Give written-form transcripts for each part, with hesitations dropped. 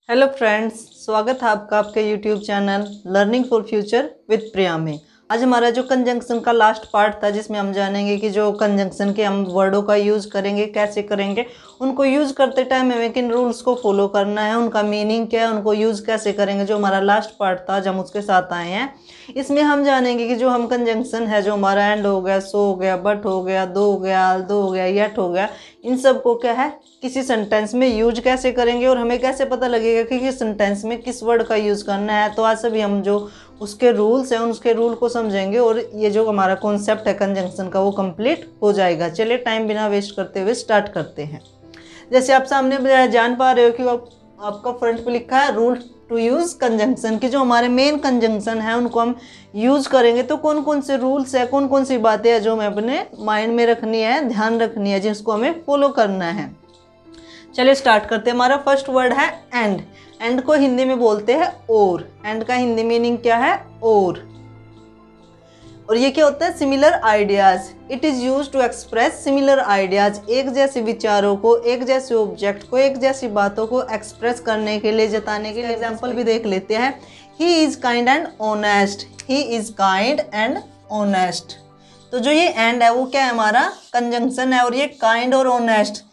Hello friends, स्वागत है आपका आपके YouTube channel learning for future with Priya में। आज हमारा जो कंजंक्शन का लास्ट पार्ट था, जिसमें हम जानेंगे कि जो कंजंक्शन के हम वर्डों का यूज़ करेंगे, कैसे करेंगे, उनको यूज़ करते टाइम हमें किन रूल्स को फॉलो करना है, उनका मीनिंग क्या है, उनको यूज़ कैसे करेंगे। जो हमारा लास्ट पार्ट था, जब हम उसके साथ आए हैं, इसमें हम जानेंगे कि जो हम कंजंक्शन है, जो हमारा एंड हो गया, सो हो गया, बट हो गया, दो हो गया, आल्दो हो गया, येट हो गया, इन सब को क्या है किसी सेंटेंस में यूज कैसे करेंगे और हमें कैसे पता लगेगा कि किस सेंटेंस में किस वर्ड का यूज़ करना है। तो आज सभी हम जो उसके रूल्स हैं उसके रूल को समझेंगे और ये जो हमारा कॉन्सेप्ट है कंजंक्शन का वो कंप्लीट हो जाएगा। चलिए टाइम बिना वेस्ट करते हुए स्टार्ट करते हैं। जैसे आप सामने जान पा रहे हो कि आपका फ्रंट पे लिखा है रूल टू यूज़ कंजंक्शन की जो हमारे मेन कंजंक्शन है उनको हम यूज़ करेंगे। तो कौन कौन से रूल्स है, कौन कौन सी बातें हैं जो हमें अपने माइंड में रखनी है, ध्यान रखनी है, जिसको हमें फॉलो करना है। चलिए स्टार्ट करते हैं। हमारा फर्स्ट वर्ड है एंड। एंड को हिंदी में बोलते हैं और। एंड का हिंदी मीनिंग क्या है? और ये क्या होता है? Similar ideas. It is use to express similar ideas. एक जैसे विचारों को, एक जैसे ऑब्जेक्ट को, एक जैसी बातों को एक्सप्रेस करने के लिए, जताने के लिए। एग्जाम्पल भी देख लेते हैं। He is kind and honest. He is kind and honest. तो जो ये एंड है वो क्या है? हमारा कंजंक्शन है। और ये काइंड और ऑनेस्ट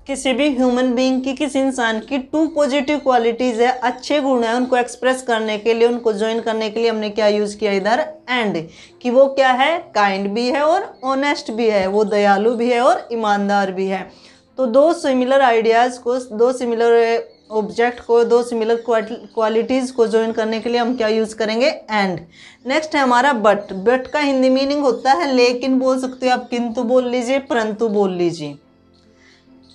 किसी भी ह्यूमन बीइंग की, किसी इंसान की टू पॉजिटिव क्वालिटीज़ है, अच्छे गुण है, उनको एक्सप्रेस करने के लिए, उनको ज्वाइन करने के लिए हमने क्या यूज़ किया इधर? एंड। कि वो क्या है? काइंड भी है और ऑनेस्ट भी है, वो दयालु भी है और ईमानदार भी है। तो दो सिमिलर आइडियाज़ को, दो सिमिलर ऑब्जेक्ट को, दो सिमिलर क्वालिटीज़ को ज्वाइन करने के लिए हम क्या यूज़ करेंगे? एंड। नेक्स्ट है हमारा बट। बट का हिंदी मीनिंग होता है लेकिन बोल सकते हो आप, किंतु बोल लीजिए, परंतु बोल लीजिए।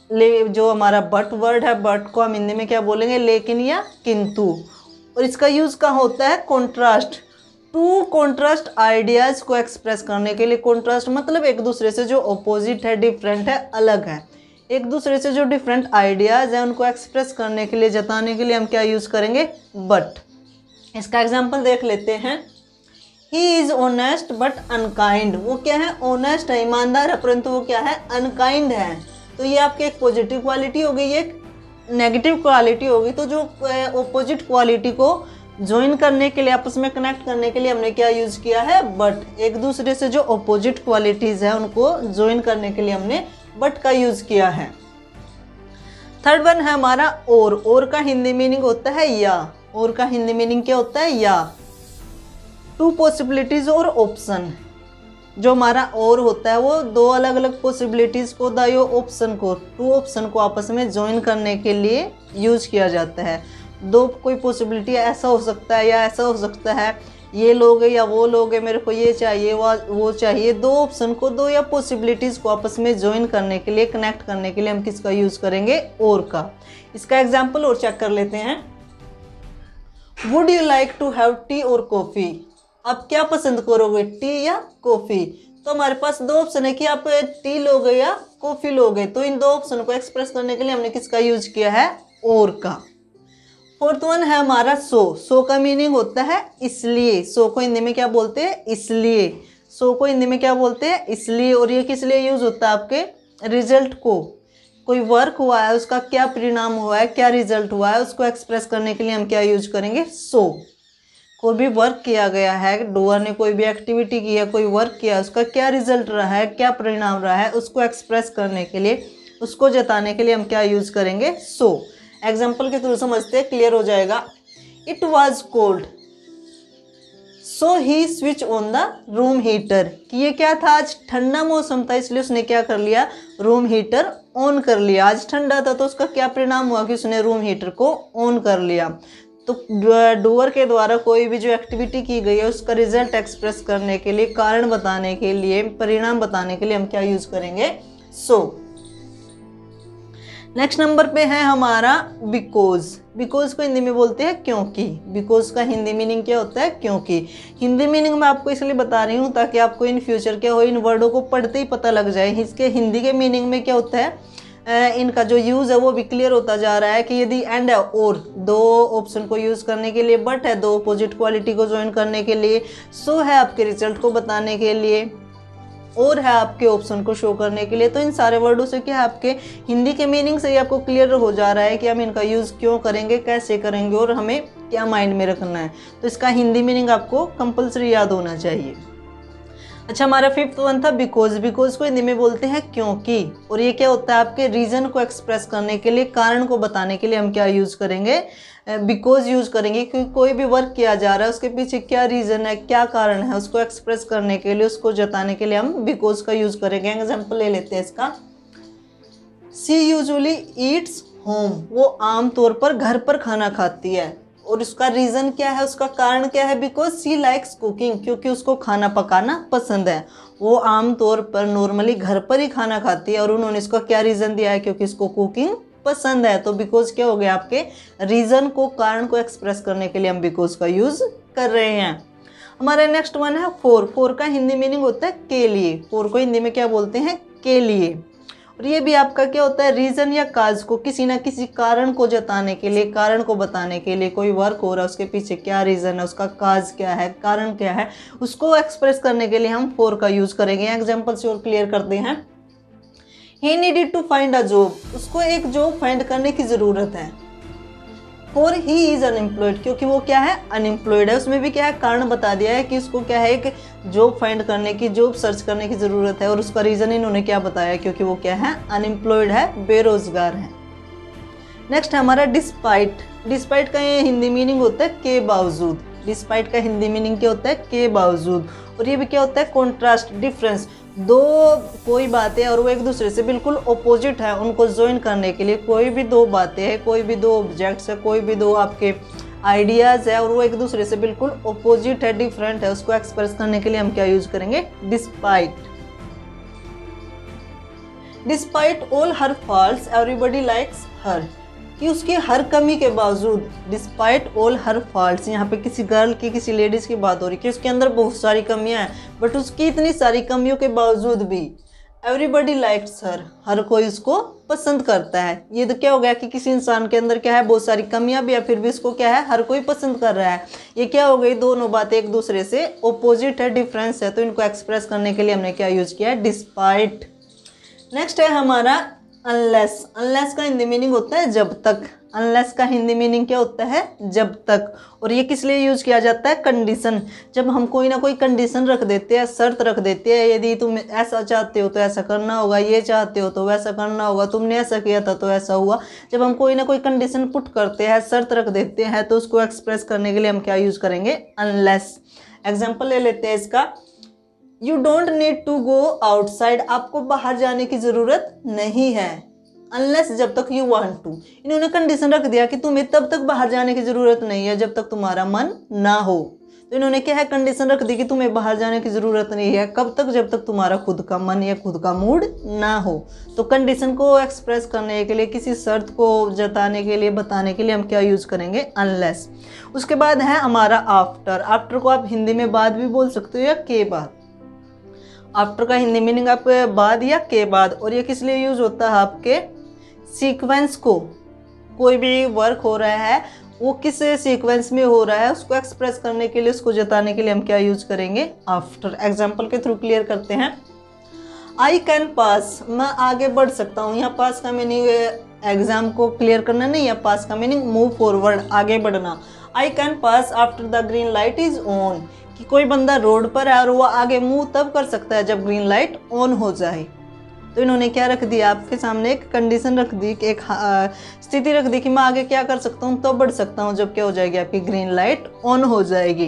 जो हमारा बट वर्ड है, बट को हम हिंदी में क्या बोलेंगे? लेकिन या किंतु। और इसका यूज कहाँ होता है? कॉन्ट्रास्ट। टू कॉन्ट्रास्ट आइडियाज को एक्सप्रेस करने के लिए। कॉन्ट्रास्ट मतलब एक दूसरे से जो अपोजिट है, डिफरेंट है, अलग है, एक दूसरे से जो डिफरेंट आइडियाज है उनको एक्सप्रेस करने के लिए, जताने के लिए हम क्या यूज करेंगे? बट। इसका एग्जाम्पल देख लेते हैं। He is honest but unkind. वो क्या है? ऑनेस्ट है, ईमानदार है, परंतु वो क्या है? अनकाइंड है। तो ये आपकी एक पॉजिटिव क्वालिटी हो गई, एक नेगेटिव क्वालिटी होगी। तो जो ऑपोजिट क्वालिटी को ज्वाइन करने के लिए, आपस में कनेक्ट करने के लिए हमने क्या यूज किया है? बट। एक दूसरे से जो ऑपोजिट क्वालिटीज है उनको ज्वाइन करने के लिए हमने बट का यूज किया है। थर्ड वन है हमारा और। और का हिंदी मीनिंग होता है या। और का हिंदी मीनिंग क्या होता है? या। टू पॉसिबिलिटीज और ऑप्शन। जो हमारा और होता है वो दो अलग अलग पॉसिबिलिटीज़ को, दायो ऑप्शन को, टू ऑप्शन को आपस में ज्वाइन करने के लिए यूज किया जाता है। दो कोई पॉसिबिलिटी ऐसा हो सकता है या ऐसा हो सकता है, ये लोग या वो लोग है, मेरे को ये चाहिए वो चाहिए। दो ऑप्शन को, दो या पॉसिबिलिटीज़ को आपस में ज्वाइन करने के लिए, कनेक्ट करने के लिए हम किसका यूज़ करेंगे? और का। इसका एग्जाम्पल और चेक कर लेते हैं। Would you like to have tea और कॉफ़ी? आप क्या पसंद करोगे, टी या कॉफ़ी? तो हमारे पास दो ऑप्शन है कि आप टी लोगे या कॉफ़ी लोगे। तो इन दो ऑप्शन को एक्सप्रेस करने के लिए हमने किसका यूज किया है? और का। फोर्थ वन है हमारा सो। सो का मीनिंग होता है इसलिए। सो को हिंदी में क्या बोलते हैं? इसलिए। सो को हिंदी में क्या बोलते हैं? इसलिए। और ये किस लिए यूज होता है? आपके रिजल्ट को, कोई वर्क हुआ है उसका क्या परिणाम हुआ है, क्या रिजल्ट हुआ है, उसको एक्सप्रेस करने के लिए हम क्या यूज करेंगे? सो। कोई भी वर्क किया गया है, डूअर ने कोई भी एक्टिविटी की है, कोई वर्क किया, उसका क्या रिजल्ट रहा है, क्या परिणाम रहा है, उसको एक्सप्रेस करने के लिए, उसको जताने के लिए हम क्या यूज करेंगे? सो। एग्जाम्पल के थ्रू समझते हैं, क्लियर हो जाएगा। It was cold so he switch on the room heater. कि ये क्या था? आज ठंडा मौसम था इसलिए उसने क्या कर लिया? रूम हीटर ऑन कर लिया। आज ठंडा था तो उसका क्या परिणाम हुआ कि उसने रूम हीटर को ऑन कर लिया। तो डूअर के द्वारा कोई भी जो एक्टिविटी की गई है उसका रिजल्ट एक्सप्रेस करने के लिए, कारण बताने के लिए, परिणाम बताने के लिए हम क्या यूज करेंगे? सो। नेक्स्ट नंबर पे है हमारा बिकॉज। बिकॉज को हिंदी में बोलते हैं क्योंकि। बिकॉज का हिंदी मीनिंग क्या होता है? क्योंकि। हिंदी मीनिंग मैं आपको इसलिए बता रही हूँ ताकि आपको इन फ्यूचर क्या हो, इन वर्डों को पढ़ते ही पता लग जाए इसके हिंदी के मीनिंग में क्या होता है। इनका जो यूज़ है वो भी क्लियर होता जा रहा है कि यदि एंड है और, दो ऑप्शन को यूज़ करने के लिए, बट है दो अपोजिट क्वालिटी को ज्वाइन करने के लिए, सो है आपके रिजल्ट को बताने के लिए, और है आपके ऑप्शन को शो करने के लिए। तो इन सारे वर्डों से क्या है, आपके हिंदी के मीनिंग से ही आपको क्लियर हो जा रहा है कि हम इनका यूज़ क्यों करेंगे, कैसे करेंगे और हमें क्या माइंड में रखना है। तो इसका हिंदी मीनिंग आपको कंपल्सरी याद होना चाहिए। अच्छा, हमारा 5th वन था बिकॉज। बिकॉज को हिंदी में बोलते हैं क्योंकि, और ये क्या होता है, आपके रीज़न को एक्सप्रेस करने के लिए, कारण को बताने के लिए हम क्या यूज़ करेंगे, बिकॉज यूज़ करेंगे। क्योंकि कोई भी वर्क किया जा रहा है उसके पीछे क्या रीज़न है, क्या कारण है, उसको एक्सप्रेस करने के लिए, उसको जताने के लिए हम बिकॉज का यूज़ करेंगे। एग्जाम्पल ले लेते हैं इसका। सी यूजुअली ईट्स होम, वो आमतौर पर घर पर खाना खाती है। और उसका रीज़न क्या है, उसका कारण क्या है, बिकॉज सी लाइक्स कुकिंग, क्योंकि उसको खाना पकाना पसंद है। वो आमतौर पर नॉर्मली घर पर ही खाना खाती है, और उन्होंने इसका क्या रीज़न दिया है, क्योंकि इसको कुकिंग पसंद है। तो बिकॉज क्या हो गया, आपके रीज़न को, कारण को एक्सप्रेस करने के लिए हम बिकॉज का यूज़ कर रहे हैं। हमारा नेक्स्ट वन है फॉर। फॉर का हिंदी मीनिंग होता है के लिए। फॉर को हिंदी में क्या बोलते हैं, के लिए। और ये भी आपका क्या होता है, रीज़न या काज को, किसी ना किसी कारण को जताने के लिए, कारण को बताने के लिए। कोई वर्क हो रहा है, उसके पीछे क्या रीज़न है, उसका काज क्या है, कारण क्या है, उसको एक्सप्रेस करने के लिए हम फॉर का यूज़ करेंगे। एग्जाम्पल से और क्लियर करते हैं। He needed to find a job, उसको एक जॉब फाइंड करने की ज़रूरत है। फॉर ही इज़ अनएम्प्लॉयड, क्योंकि वो क्या है, अनएम्प्लॉयड है। उसमें भी क्या है, कारण बता दिया है कि उसको क्या है, एक जॉब फाइंड करने की, जॉब सर्च करने की ज़रूरत है। और उसका रीज़न इन्होंने क्या बताया, क्योंकि वो क्या है, अनएम्प्लॉयड है, बेरोजगार है। नेक्स्ट है हमारा डिस्पाइट। डिस्पाइट का ये हिंदी मीनिंग होता है के बावजूद। डिस्पाइट का हिंदी मीनिंग क्या होता है, के बावजूद। और ये भी क्या होता है, कॉन्ट्रास्ट, डिफरेंस। दो कोई बातें और वो एक दूसरे से बिल्कुल अपोजिट है, उनको ज्वाइन करने के लिए कोई भी दो बातें हैं, कोई भी दो ऑब्जेक्ट्स है, कोई भी दो आपके आइडियाज़ है, और वो एक दूसरे से बिल्कुल अपोजिट है, डिफरेंट है, उसको एक्सप्रेस करने के लिए हम क्या यूज़ करेंगे, डिस्पाइट। डिस्पाइट ऑल हर फॉल्ट्स एवरीबडी लाइक्स हर, कि उसकी हर कमी के बावजूद, डिस्पाइट ऑल हर फॉल्ट्स, यहाँ पे किसी गर्ल की, किसी लेडीज़ की बात हो रही है कि उसके अंदर बहुत सारी कमियां हैं, बट उसकी इतनी सारी कमियों के बावजूद भी एवरीबडी लाइक्स हर, हर कोई उसको पसंद करता है। ये तो क्या हो गया कि किसी इंसान के अंदर क्या है, बहुत सारी कमियां भी है, फिर भी उसको क्या है, हर कोई पसंद कर रहा है। ये क्या हो गई, दोनों बातें एक दूसरे से अपोजिट है, डिफरेंस है। तो इनको एक्सप्रेस करने के लिए हमने क्या यूज़ किया है, डिस्पाइट। नेक्स्ट है हमारा अनलेस। अनलेस का हिंदी मीनिंग होता है जब तक। अनलेस का हिंदी मीनिंग क्या होता है, जब तक। और ये किस लिए यूज किया जाता है, कंडीशन। जब हम कोई ना कोई कंडीशन रख देते हैं, शर्त रख देते हैं, यदि तुम ऐसा चाहते हो तो ऐसा करना होगा, ये चाहते हो तो वैसा करना होगा, तुमने ऐसा किया था तो ऐसा हुआ। जब हम कोई ना कोई कंडीशन पुट करते हैं, शर्त रख देते हैं, तो उसको एक्सप्रेस करने के लिए हम क्या यूज करेंगे, अनलेस। एग्जाम्पल ले लेते हैं इसका। You don't need to go outside, आपको बाहर जाने की ज़रूरत नहीं है। अनलेस, जब तक यू वांट टू। इन्होंने कंडीशन रख दिया कि तुम्हें तब तक बाहर जाने की ज़रूरत नहीं है जब तक तुम्हारा मन ना हो। तो इन्होंने क्या है, कंडीशन रख दी कि तुम्हें बाहर जाने की ज़रूरत नहीं है। कब तक, जब तक तुम्हारा खुद का मन या खुद का मूड ना हो। तो कंडीशन को एक्सप्रेस करने के लिए, किसी शर्त को जताने के लिए, बताने के लिए हम क्या यूज़ करेंगे, अनलेस। उसके बाद है हमारा आफ्टर। आफ्टर को आप हिंदी में बाद भी बोल सकते हो या के बाद। आफ्टर का हिंदी मीनिंग आप बाद या के बाद। और ये किस लिए यूज होता है, आपके सीक्वेंस को, कोई भी वर्क हो रहा है वो किस सीक्वेंस में हो रहा है उसको एक्सप्रेस करने के लिए, उसको जताने के लिए हम क्या यूज करेंगे, आफ्टर। एग्जाम्पल के थ्रू क्लियर करते हैं। आई कैन पास, मैं आगे बढ़ सकता हूँ। यहाँ पास का मीनिंग एग्जाम को क्लियर करना नहीं है, पास का मीनिंग मूव फॉरवर्ड, आगे बढ़ना। I can pass after the green light is on, कि कोई बंदा रोड पर है और वो आगे मूव तब कर सकता है जब ग्रीन लाइट ऑन हो जाए। तो इन्होंने क्या रख दिया, आपके सामने एक कंडीशन रख दी, एक स्थिति रख दी कि मैं आगे क्या कर सकता हूँ, तब बढ़ सकता हूँ जब क्या हो जाएगी, आपकी ग्रीन लाइट ऑन हो जाएगी।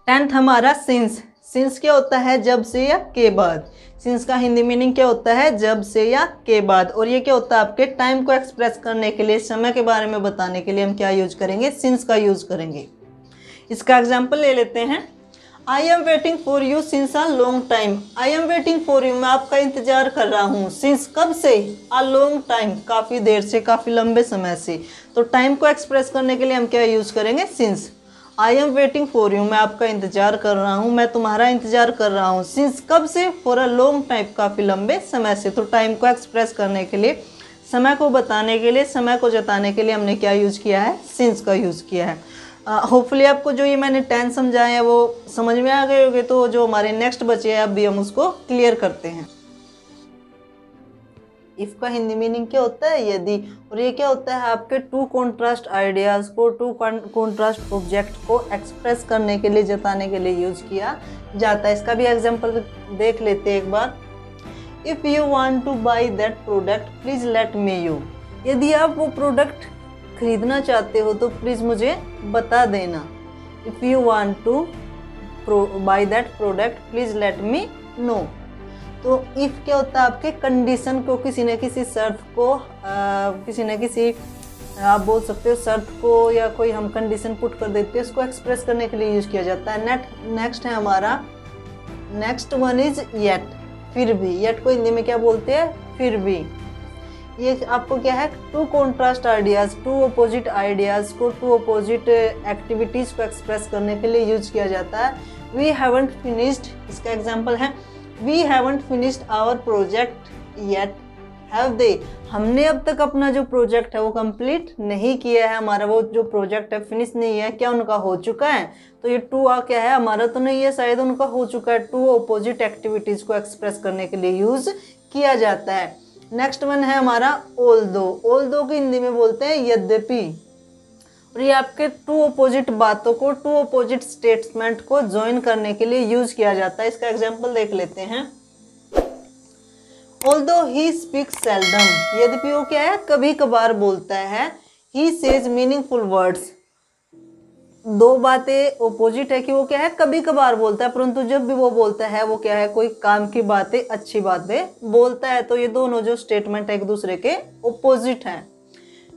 10th हमारा सिंस। सिंस क्या होता है, जब से या के बाद। सिंस का हिंदी मीनिंग क्या होता है, जब से या के बाद। और ये क्या होता है, आपके टाइम को एक्सप्रेस करने के लिए, समय के बारे में बताने के लिए हम क्या यूज करेंगे, सिंस का यूज करेंगे। इसका एग्जाम्पल ले लेते हैं। I am waiting for you since a long time. I am waiting for you, मैं आपका इंतजार कर रहा हूँ। सिंस कब से, अ लॉन्ग टाइम, काफ़ी देर से, काफ़ी लंबे समय से। तो टाइम को एक्सप्रेस करने के लिए हम क्या यूज़ करेंगे, since. I am waiting for you, मैं आपका इंतजार कर रहा हूँ, मैं तुम्हारा इंतजार कर रहा हूँ। सिंस कब से, फॉर अ लॉन्ग टाइम, काफ़ी लंबे समय से। तो टाइम को एक्सप्रेस करने के लिए, समय को बताने के लिए, समय को जताने के लिए हमने क्या यूज़ किया है, सिंस का यूज़ किया है। होपफुली आपको जो ये मैंने 10 समझाए हैं वो समझ में आ गए होंगे। तो जो हमारे नेक्स्ट बचे हैं अभी हम उसको क्लियर करते हैं। इफ का हिंदी मीनिंग क्या होता है? यदि। और ये क्या होता है? आपके टू कॉन्ट्रास्ट आइडियाज को, टू कॉन्ट्रास्ट ऑब्जेक्ट को एक्सप्रेस करने के लिए, जताने के लिए यूज किया जाता है। इसका भी एग्जांपल देख लेते हैं एक बार। If you want to buy that product please let me you. यदि आप वो प्रोडक्ट खरीदना चाहते हो तो प्लीज मुझे बता देना। If you want to buy that product please let me know. तो इफ क्या होता है? आपके कंडीशन को, किसी न किसी शर्त को, किसी न किसी आप बोल सकते हो शर्त को, या कोई हम कंडीशन पुट कर देते हैं, उसको एक्सप्रेस करने के लिए यूज किया जाता है। नेक्स्ट है हमारा, नेक्स्ट वन इज येट, फिर भी। येट को हिंदी में क्या बोलते हैं? फिर भी। ये आपको क्या है? To contrast ideas, to opposite ideas को, टू अपोजिट एक्टिविटीज को एक्सप्रेस करने के लिए यूज किया जाता है। वी हैवंट फिनिश्ड, इसका एग्जांपल है we haven't finished our project yet have they. हमने अब तक अपना जो प्रोजेक्ट है वो कंप्लीट नहीं किया है, हमारा वो जो प्रोजेक्ट है फिनिश नहीं है। क्या उनका हो चुका है? तो ये टू क्या है? हमारा तो नहीं है, शायद उनका हो चुका है। टू अपोजिट एक्टिविटीज को एक्सप्रेस करने के लिए यूज किया जाता है। नेक्स्ट वन है हमारा ऑल्दो। ऑल्दो की हिंदी में बोलते हैं यद्यपि। और ये आपके टू अपोजिट बातों को, टू अपोजिट स्टेटमेंट को ज्वाइन करने के लिए यूज किया जाता है। इसका एग्जांपल देख लेते हैं। ऑल्दो ही स्पीक्स सेल्डम, यद्यपि वो क्या है? कभी कभार बोलता है। ही सेज मीनिंगफुल वर्ड्स, दो बातें ओपोजिट है कि वो क्या है? कभी कभार बोलता है, परंतु जब भी वो बोलता है वो क्या है? कोई काम की बातें, अच्छी बातें बोलता है। तो ये दोनों जो स्टेटमेंट है एक दूसरे के ओपोजिट हैं।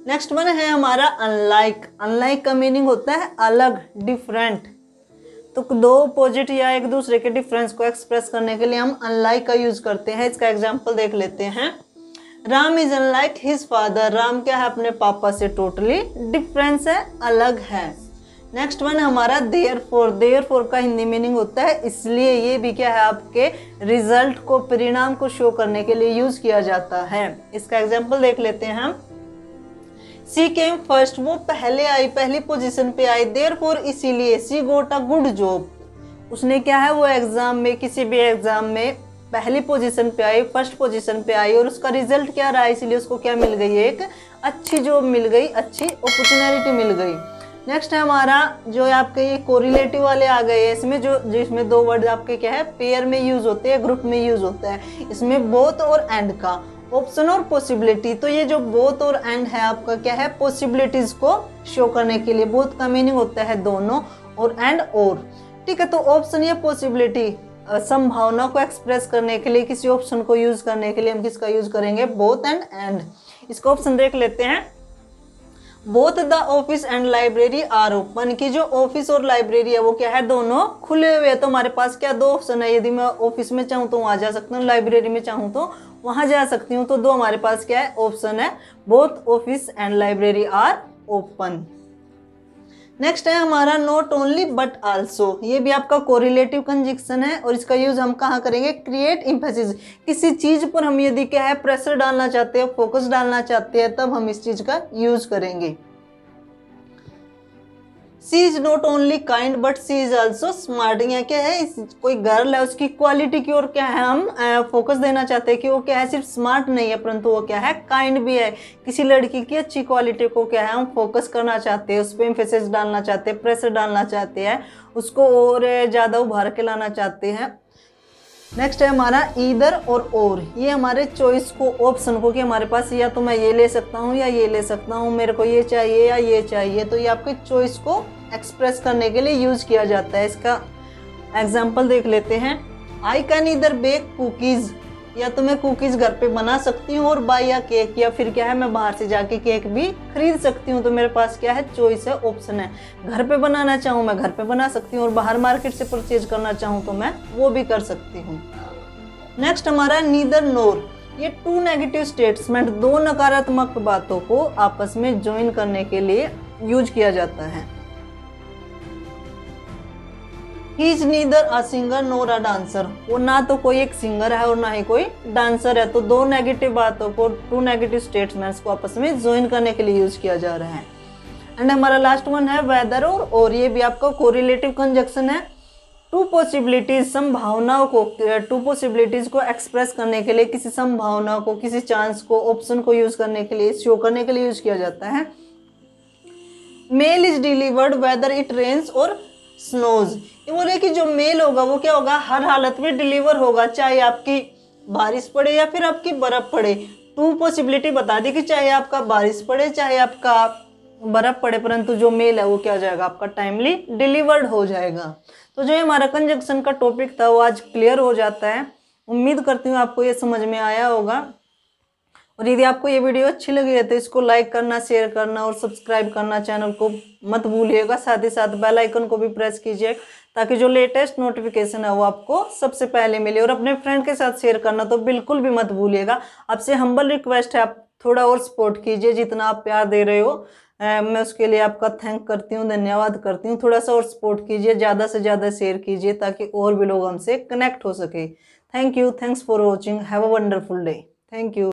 नेक्स्ट वन है हमारा अनलाइक। अनलाइक का मीनिंग होता है अलग, डिफरेंट। तो दो अपोजिट या एक दूसरे के डिफरेंस को एक्सप्रेस करने के लिए हम अनलाइक का यूज करते हैं। इसका एग्जाम्पल देख लेते हैं। Ram is unlike his father. Ram क्या है? अपने पापा से टोटली डिफरेंस है, अलग है। नेक्स्ट वन हमारा देयरफॉर। देयरफॉर का हिंदी मीनिंग होता है इसलिए। ये भी क्या है? आपके रिजल्ट को, परिणाम को शो करने के लिए यूज किया जाता है। इसका एग्जांपल देख लेते हैं हम। सी केम फर्स्ट, वो पहले आई, पहली पोजीशन पे आई। देयरफॉर इसीलिए। सी गोट अ गुड जॉब, उसने क्या है? वो एग्जाम में, किसी भी एग्जाम में पहली पोजीशन पे आई, फर्स्ट पोजीशन पे आई, और उसका रिजल्ट क्या रहा? इसलिए उसको क्या मिल गई? एक अच्छी जॉब मिल गई, अच्छी अपॉर्चुनिटी मिल गई। नेक्स्ट है हमारा जो आपके ये कोरिलेटिव वाले आ गए हैं। इसमें जिसमें दो वर्ड आपके क्या है? पेयर में यूज होते हैं, ग्रुप में यूज होता है। इसमें बोथ और एंड का, ऑप्शन और पॉसिबिलिटी। तो ये जो बोथ और एंड है आपका क्या है? पॉसिबिलिटीज को शो करने के लिए। बोथ का मीनिंग होता है दोनों, और एंड और। ठीक है, तो ऑप्शन या पॉसिबिलिटी, संभावना को एक्सप्रेस करने के लिए, किसी ऑप्शन को यूज करने के लिए हम किसका यूज करेंगे? Both and and. इसका ऑप्शन देख लेते हैं। Both the office and library are open, की जो ऑफिस और लाइब्रेरी है वो क्या है? दोनों खुले हुए हैं। तो हमारे पास क्या दो ऑप्शन है? यदि मैं ऑफिस में चाहूँ तो वहां जा सकता हूँ, लाइब्रेरी में चाहूँ तो वहां जा सकती हूँ। तो दो हमारे पास क्या है? ऑप्शन है। Both office and library are open. Next है हमारा नॉट ओनली बट आल्सो। ये भी आपका कोरिलेटिव कंजक्शन है, और इसका यूज हम कहाँ करेंगे? Create emphasis. किसी चीज पर हम यदि क्या है? प्रेशर डालना चाहते हैं, फोकस डालना चाहते हैं, तब हम इस चीज का यूज करेंगे। She is not only kind but she is also smart. यहाँ क्या है? कोई गर्ल है, उसकी क्वालिटी की ओर क्या है? हम फोकस देना चाहते हैं कि वो क्या है? सिर्फ स्मार्ट नहीं है, परंतु वो क्या है? काइंड भी है। किसी लड़की की अच्छी क्वालिटी को क्या है? हम फोकस करना चाहते हैं, उस पर एम्फेसिस डालना चाहते हैं, प्रेशर डालना चाहते हैं, उसको और ज़्यादा उभार के लाना चाहते हैं। नेक्स्ट है हमारा ईदर और। ये हमारे चॉइस को, ऑप्शन को, कि हमारे पास या तो मैं ये ले सकता हूँ या ये ले सकता हूँ, मेरे को ये चाहिए या ये चाहिए। तो ये आपके चॉइस को एक्सप्रेस करने के लिए यूज किया जाता है। इसका एग्जाम्पल देख लेते हैं। I can either bake cookies, या तो मैं कुकीज घर पे बना सकती हूँ, और बाय या केक, या फिर क्या है? मैं बाहर से जाके केक भी खरीद सकती हूँ। तो मेरे पास क्या है? चॉइस है, ऑप्शन है। घर पे बनाना चाहूँ मैं घर पे बना सकती हूँ, और बाहर मार्केट से परचेज करना चाहूँ तो मैं वो भी कर सकती हूँ। नेक्स्ट हमारा नीदर नोर। ये टू नेगेटिव स्टेटमेंट, दो नकारात्मक बातों को आपस में ज्वाइन करने के लिए यूज किया जाता है। He is neither a singer NOR a dancer. वो ना तो कोई एक सिंगर है और ना ही कोई डांसर है। तो दो नेगेटिव बातों को, टू नेगेटिव स्टेटमेंट्स को आपस में ज्वाइन करने के लिए यूज किया जा रहा है। एंड हमारा लास्ट वन है वेदर और ये भी आपका कोरिलेटिव कंजक्शन है। टू पॉसिबिलिटीज संभावनाओं को, टू पॉसिबिलिटीज को एक्सप्रेस करने के लिए, किसी संभावना को, किसी चांस को, ऑप्शन को यूज करने के लिए, शो करने के लिए यूज किया जाता है। Mail is delivered whether it rains और स्नोज। ये बोले कि जो मेल होगा वो क्या होगा, हर हालत में डिलीवर होगा, चाहे आपकी बारिश पड़े या फिर आपकी बर्फ पड़े। टू पॉसिबिलिटी बता दी कि चाहे आपका बारिश पड़े चाहे आपका बर्फ पड़े, परंतु जो मेल है वो क्या हो जाएगा, आपका टाइमली डिलीवर्ड हो जाएगा। तो जो हमारा कंजंक्शन का टॉपिक था वो आज क्लियर हो जाता है। उम्मीद करती हूँ आपको ये समझ में आया होगा। और यदि आपको ये वीडियो अच्छी लगी है तो इसको लाइक करना, शेयर करना और सब्सक्राइब करना चैनल को मत भूलिएगा। साथ ही साथ बेल आइकन को भी प्रेस कीजिए ताकि जो लेटेस्ट नोटिफिकेशन है वो आपको सबसे पहले मिले। और अपने फ्रेंड के साथ शेयर करना तो बिल्कुल भी मत भूलिएगा। आपसे हम्बल रिक्वेस्ट है, आप थोड़ा और सपोर्ट कीजिए। जितना आप प्यार दे रहे हो मैं उसके लिए आपका थैंक करती हूँ, धन्यवाद करती हूँ। थोड़ा सा और सपोर्ट कीजिए, ज़्यादा से ज़्यादा शेयर कीजिए ताकि और भी लोग हमसे कनेक्ट हो सके। Thank you, thanks for watching, have a wonderful day. Thank you.